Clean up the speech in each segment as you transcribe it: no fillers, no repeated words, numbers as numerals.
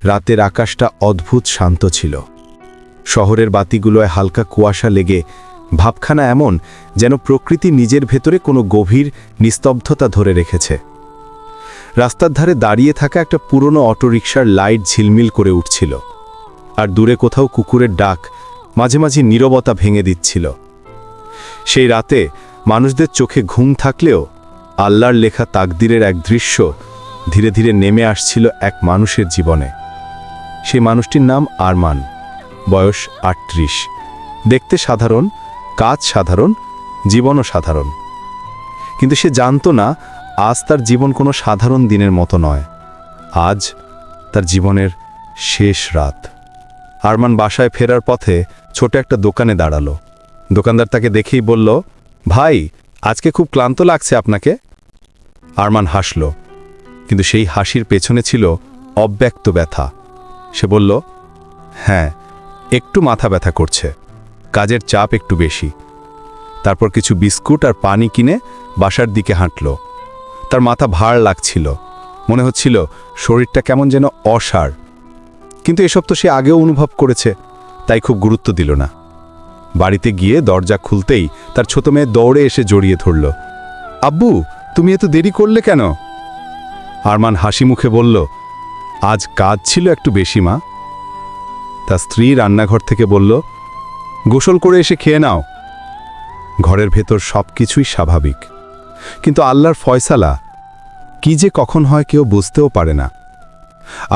রাতের আকাশটা অদ্ভুত শান্ত ছিল। শহরের বাতিগুলোয় হালকা কুয়াশা লেগে ভাবখানা এমন যেন প্রকৃতি নিজের ভেতরে কোনো গভীর নিস্তব্ধতা ধরে রেখেছে। রাস্তার ধারে দাঁড়িয়ে থাকা একটা পুরনো অটোরিকশার লাইট ঝিলমিল করে উঠছিল, আর দূরে কোথাও কুকুরের ডাক মাঝে মাঝে নীরবতা ভেঙে দিচ্ছিল। সেই রাতে মানুষদের চোখে ঘুম থাকলেও আল্লাহর লেখা তাকদিরের এক দৃশ্য ধীরে ধীরে নেমে আসছিল এক মানুষের জীবনে। সেই মানুষটির নাম আরমান, বয়স ৩৮। দেখতে সাধারণ, কাজ সাধারণ, জীবনও সাধারণ। কিন্তু সে জানত না আজ তার জীবন কোনো সাধারণ দিনের মতো নয়। আজ তার জীবনের শেষ রাত। আরমান বাসায় ফেরার পথে ছোট একটা দোকানে দাঁড়ালো। দোকানদার তাকে দেখেই বলল, ভাই, আজকে খুব ক্লান্ত লাগছে আপনাকে? আরমান হাসল, কিন্তু সেই হাসির পেছনে ছিল অব্যক্ত ব্যথা। সে বলল, হ্যাঁ, একটু মাথা ব্যথা করছে, কাজের চাপ একটু বেশি। তারপর কিছু বিস্কুট আর পানি কিনে বাসার দিকে হাঁটল। তার মাথা ভার লাগছিল, মনে হচ্ছিল শরীরটা কেমন যেন অসাড়। কিন্তু এসব তো সে আগেও অনুভব করেছে, তাই খুব গুরুত্ব দিল না। বাড়িতে গিয়ে দরজা খুলতেই তার ছোট মেয়ে দৌড়ে এসে জড়িয়ে ধরল। আব্বু, তুমি এত দেরি করলে কেন? আরমান হাসি মুখে বলল, আজ কাজ ছিল একটু বেশি মা। তার স্ত্রী রান্নাঘর থেকে বলল, গোসল করে এসে খেয়ে নাও। ঘরের ভেতর সব কিছুই স্বাভাবিক, কিন্তু আল্লাহর ফয়সালা কি যে কখন হয় কেউ বুঝতেও পারে না।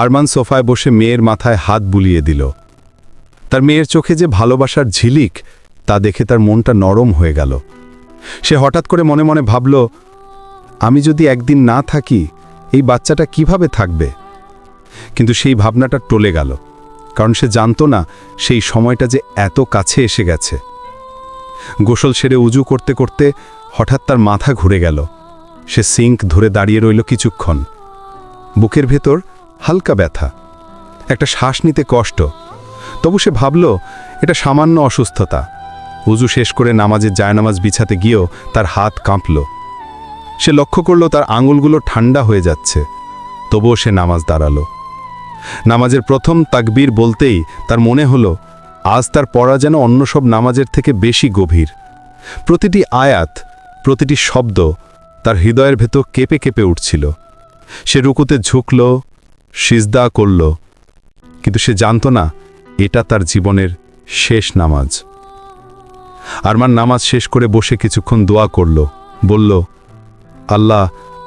আরমান সোফায় বসে মেয়ের মাথায় হাত বুলিয়ে দিল। তার মেয়ের চোখে যে ভালোবাসার ঝিলিক, তা দেখে তার মনটা নরম হয়ে গেল। সে হঠাৎ করে মনে মনে ভাবল, আমি যদি একদিন না থাকি, এই বাচ্চাটা কিভাবে থাকবে? কিন্তু সেই ভাবনাটা টলে গেল, কারণ সে জানত না সেই সময়টা যে এত কাছে এসে গেছে। গোসল সেরে উজু করতে করতে হঠাৎ তার মাথা ঘুরে গেল। সে সিঙ্ক ধরে দাঁড়িয়ে রইল কিছুক্ষণ। বুকের ভেতর হালকা ব্যথা, একটা শ্বাস নিতে কষ্ট। তবু সে ভাবল এটা সামান্য অসুস্থতা। উজু শেষ করে নামাজের জায়নামাজ বিছাতে গিয়েও তার হাত কাঁপল। সে লক্ষ্য করল তার আঙুলগুলো ঠান্ডা হয়ে যাচ্ছে। তবুও সে নামাজ দাঁড়ালো। নামাজের প্রথম তাকবীর বলতেই তার মনে হলো আজ তার পড়া যেন অন্য সব নামাজের থেকে বেশি গভীর। প্রতিটি আয়াত, প্রতিটি শব্দ তার হৃদয়ের ভেতর কেঁপে কেঁপে উঠছিল। সে রুকুতে ঝুঁকল, সিজদা করল, কিন্তু সে জানত না এটা তার জীবনের শেষ নামাজ। আরমান নামাজ শেষ করে বসে কিছুক্ষণ দোয়া করল, বলল, আল্লাহ,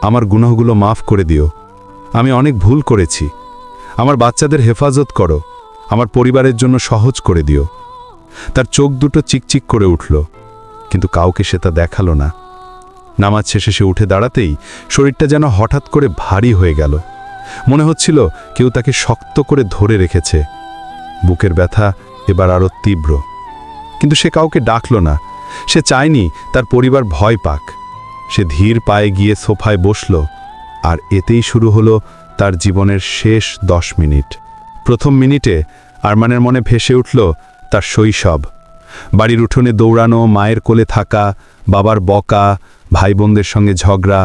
আমার গুনাহগুলো মাফ করে দিও। আমি অনেক ভুল করেছি। আমার বাচ্চাদের হেফাজত করো, আমার পরিবারের জন্য সহজ করে দিও। তার চোখ দুটো চিকচিক করে উঠল, কিন্তু কাউকে সে তা দেখালো না। নামাজ শেষে সে উঠে দাঁড়াতেই শরীরটা যেন হঠাৎ করে ভারী হয়ে গেল। মনে হচ্ছিল কেউ তাকে শক্ত করে ধরে রেখেছে। বুকের ব্যথা এবার আরও তীব্র, কিন্তু সে কাউকে ডাকল না। সে চায়নি তার পরিবার ভয় পাক। সে ধীর পায়ে গিয়ে সোফায় বসল, আর এতেই শুরু হলো তার জীবনের শেষ 10 মিনিট। প্রথম মিনিটে আরমানের মনে ভেসে উঠল তার শৈশব। বাড়ির উঠোনে দৌড়ানো, মায়ের কোলে থাকা, বাবার বকা, ভাই বোনদের সঙ্গে ঝগড়া,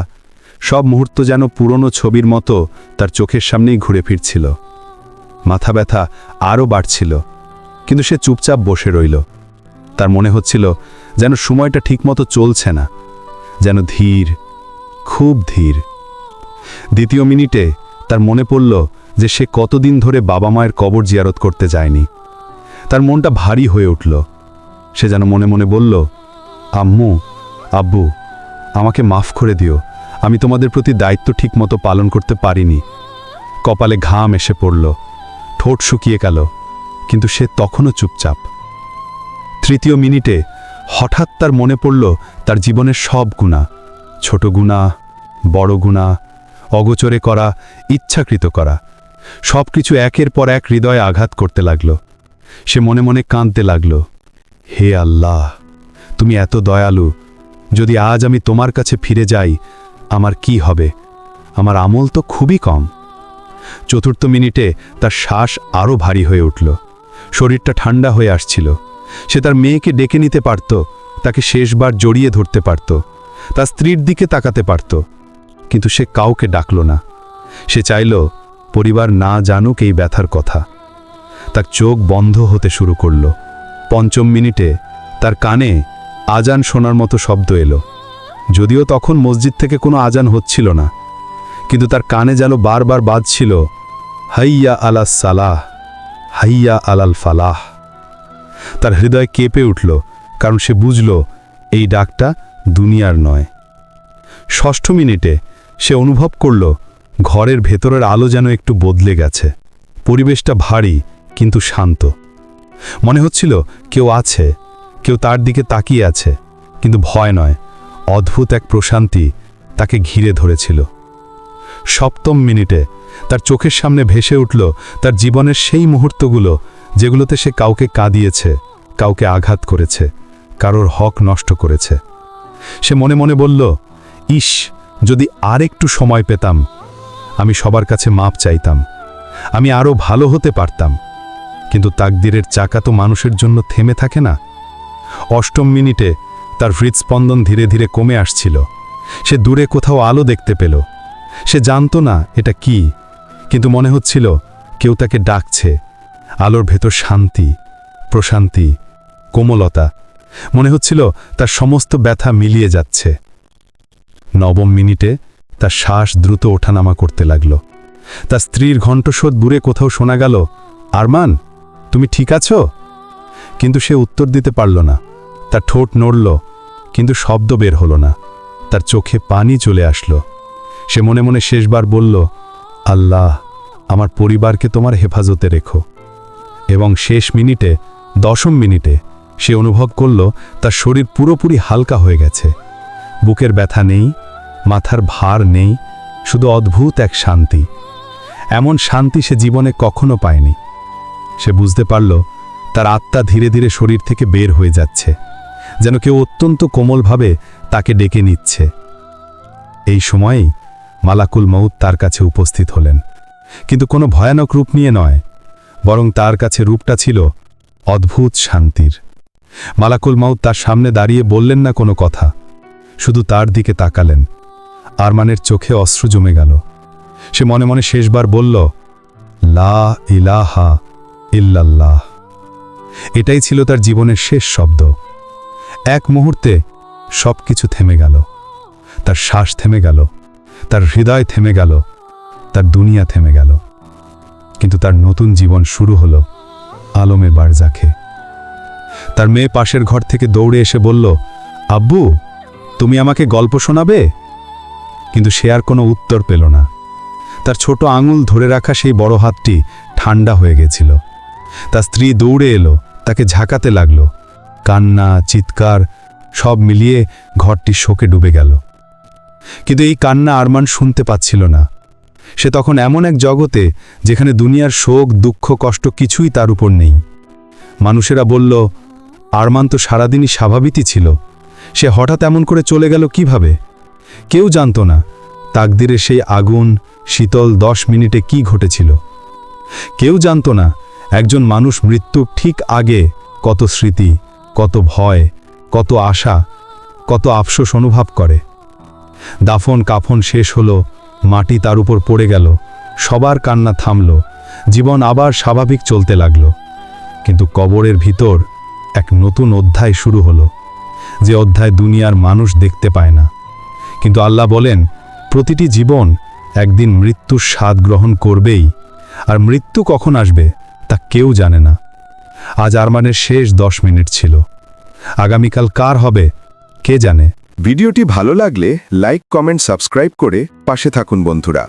সব মুহূর্ত যেন পুরনো ছবির মতো তার চোখের সামনেই ঘুরে ফিরছিল। মাথা ব্যথা আরও বাড়ছিল, কিন্তু সে চুপচাপ বসে রইল। তার মনে হচ্ছিল যেন সময়টা ঠিকমতো চলছে না, যেন ধীর, খুব ধীর। দ্বিতীয় মিনিটে তার মনে পড়ল যে সে কতদিন ধরে বাবা মায়ের কবর জিয়ারত করতে যায়নি। তার মনটা ভারী হয়ে উঠল। সে যেন মনে মনে বলল, আম্মু, আব্বু, আমাকে মাফ করে দিও। আমি তোমাদের প্রতি দায়িত্ব ঠিকমতো পালন করতে পারিনি। কপালে ঘাম এসে পড়ল, ঠোঁট শুকিয়ে গেল, কিন্তু সে তখনও চুপচাপ। তৃতীয় মিনিটে হঠাৎ তার মনে পড়ল তার জীবনের সব গুনাহ, ছোট গুনাহ, বড় গুনাহ, অগোচরে করা, ইচ্ছাকৃত করা, সব কিছু একের পর এক হৃদয়ে আঘাত করতে লাগল। সে মনে মনে কাঁদতে লাগল, হে আল্লাহ, তুমি এত দয়ালু। যদি আজ আমি তোমার কাছে ফিরে যাই, আমার কি হবে? আমার আমল তো খুবই কম। চতুর্থ মিনিটে তার শ্বাস আরও ভারী হয়ে উঠল। শরীরটা ঠান্ডা হয়ে আসছিল। সে তার মেয়েকে ডেকে নিতে পারত, তাকে শেষবার জড়িয়ে ধরতে পারত, তার স্ত্রীর দিকে তাকাতে পারত, কিন্তু সে কাউকে ডাকল না। সে চাইল পরিবার না জানুক এই ব্যথার কথা। তার চোখ বন্ধ হতে শুরু করল। ৫ম মিনিটে তার কানে আজান শোনার মতো শব্দ এলো। যদিও তখন মসজিদ থেকে কোনো আজান হচ্ছিল না, কিন্তু তার কানে যেন বারবার বাজছিল, হাইয়া আলাস সালাহ, হাইয়া আলাল ফালাহ। তার হৃদয় কেঁপে উঠল, কারণ সে বুঝল এই ডাকটা দুনিয়ার নয়। ৬ষ্ঠ মিনিটে সে অনুভব করল ঘরের ভেতরের আলো যেন একটু বদলে গেছে। পরিবেশটা ভারী কিন্তু শান্ত। মনে হচ্ছিল কেউ আছে, কেউ তার দিকে তাকিয়ে আছে, কিন্তু ভয় নয়, অদ্ভুত এক প্রশান্তি তাকে ঘিরে ধরেছিল। ৭ম মিনিটে তার চোখের সামনে ভেসে উঠল তার জীবনের সেই মুহূর্তগুলো যেগুলোতে সে কাউকে কাঁদিয়েছে, কাউকে আঘাত করেছে, কারোর হক নষ্ট করেছে। সে মনে মনে বলল, ইস, যদি আর একটু সময় পেতাম, আমি সবার কাছে মাপ চাইতাম, আমি আরও ভালো হতে পারতাম। কিন্তু তাকদিরের চাকা তো মানুষের জন্য থেমে থাকে না। ৮ম মিনিটে তার হৃদস্পন্দন ধীরে ধীরে কমে আসছিল। সে দূরে কোথাও আলো দেখতে পেল। সে জানত না এটা কি, কিন্তু মনে হচ্ছিল কেউ তাকে ডাকছে। আলোর ভেতর শান্তি, প্রশান্তি, কোমলতা। মনে হচ্ছিল তার সমস্ত ব্যথা মিলিয়ে যাচ্ছে। ৯ম মিনিটে তার শ্বাস দ্রুত ওঠানামা করতে লাগল। তার স্ত্রীর ঘণ্টস্বর দূরে কোথাও শোনা গেল, আরমান, তুমি ঠিক আছো? কিন্তু সে উত্তর দিতে পারল না। তার ঠোঁট নড়ল, কিন্তু শব্দ বের হলো না। তার চোখে পানি চলে আসলো। সে মনে মনে শেষবার বলল, আল্লাহ, আমার পরিবারকে তোমার হেফাজতে রেখো। এবং শেষ মিনিটে, ১০ম মিনিটে সে অনুভব করল তার শরীর পুরোপুরি হালকা হয়ে গেছে। বুকের ব্যথা নেই, মাথার ভার নেই, শুধু অদ্ভুত এক শান্তি। এমন শান্তি সে জীবনে কখনো পায়নি। সে বুঝতে পারল তার আত্মা ধীরে ধীরে শরীর থেকে বের হয়ে যাচ্ছে, যেন কেউ অত্যন্ত কোমলভাবে তাকে ডেকে নিচ্ছে। এই সময়েই মালাকুল মউত তার কাছে উপস্থিত হলেন, কিন্তু কোনো ভয়ানক রূপ নিয়ে নয়, বরং তার কাছে রূপটা ছিল অদ্ভুত শান্তির। মালাকুল মউত তার সামনে দাঁড়িয়ে বললেন না কোনো কথা, শুধু তার দিকে তাকালেন। আরমানের চোখে অশ্রু জমে গেল। সে মনে মনে শেষবার বলল, লা ইলাহা ইল্লাল্লাহ। এটাই ছিল তার জীবনের শেষ শব্দ। এক মুহূর্তে সব কিছু থেমে গেল। তার শ্বাস থেমে গেল, তার হৃদয় থেমে গেল, তার দুনিয়া থেমে গেল। কিন্তু তার নতুন জীবন শুরু হলো আলমে বারজাখে। তার মেয়ে পাশের ঘর থেকে দৌড়ে এসে বলল, আব্বু, তুমি আমাকে গল্প শোনাবে? কিন্তু সে আর কোনো উত্তর পেল না। তার ছোট আঙুল ধরে রাখা সেই বড় হাতটি ঠান্ডা হয়ে গেছিল। তার স্ত্রী দৌড়ে এলো, তাকে ঝাঁকাতে লাগল। কান্না, চিৎকার সব মিলিয়ে ঘরটি শোকে ডুবে গেল। কিন্তু এই কান্না আরমান শুনতে পাচ্ছিল না। সে তখন এমন এক জগতে যেখানে দুনিয়ার শোক, দুঃখ, কষ্ট কিছুই তার উপর নেই। মানুষেরা বলল, আরমান তো সারাদিনই স্বাভাবিকই ছিল, সে হঠাৎ এমন করে চলে গেল কিভাবে? কেউ জানত না তাকদিরের সেই আগুন, শীতল ১০ মিনিটে কি ঘটেছিল। কেউ জানত না একজন মানুষ মৃত্যুর ঠিক আগে কত স্মৃতি, কত ভয়, কত আশা, কত আফসোস অনুভব করে। দাফন কাফন শেষ হলো, মাটি তার উপর পড়ে গেল, সবার কান্না থামল, জীবন আবার স্বাভাবিক চলতে লাগল। কিন্তু কবরের ভিতর এক নতুন অধ্যায় শুরু হলো, যে অধ্যায় দুনিয়ার মানুষ দেখতে পায় না। কিন্তু আল্লাহ বলেন, প্রতিটি জীবন একদিন মৃত্যুর স্বাদ গ্রহণ করবেই, আর মৃত্যু কখন আসবে তা কেউ জানে না। আজ আরমানের শেষ ১০ মিনিট ছিল। আগামীকাল কার হবে কে জানে। ভিডিওটি ভালো লাগলে লাইক, কমেন্ট, সাবস্ক্রাইব করে পাশে থাকুন বন্ধুরা।